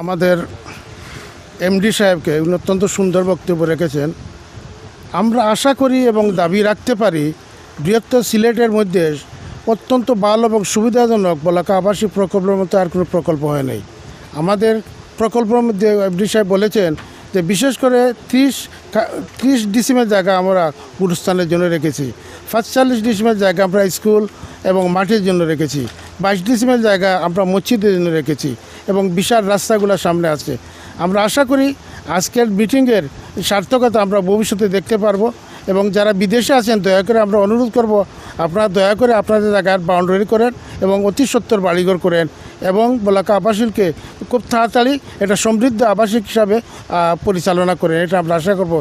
আমাদের এমডি সাহেবকে উনি অত্যন্ত সুন্দর বক্তব্য রেখেছেন। আমরা আশা করি এবং দাবি রাখতে পারি বৃহত্তর সিলেটের মধ্যে অত্যন্ত ভালো এবং সুবিধাজনক বলাকা আবাসিক প্রকল্পের মতো আর কোনো প্রকল্প হয় নাই। আমাদের প্রকল্পের মধ্যে এমডি সাহেব বলেছেন যে বিশেষ করে 30 ডিসিমের জায়গা আমরা গুরুস্থানের জন্য রেখেছি, 45 ডিসিমের জায়গা আমরা স্কুল এবং মাঠের জন্য রেখেছি, 22 ডিসিমের জায়গা আমরা মসজিদের জন্য রেখেছি এবং বিশাল রাস্তাগুলো সামনে আছে। আমরা আশা করি আজকের মিটিংয়ের সার্থকতা আমরা ভবিষ্যতে দেখতে পারবো এবং যারা বিদেশে আছেন দয়া করে আমরা অনুরোধ করব আপনারা দয়া করে আপনাদের জায়গার বাউন্ডারি করেন এবং অতি সত্বর বাড়িঘর করেন এবং বলাকা আবাসিককে খুব তাড়াতাড়ি এটা সমৃদ্ধ আবাসিক হিসাবে পরিচালনা করেন, এটা আমরা আশা করব।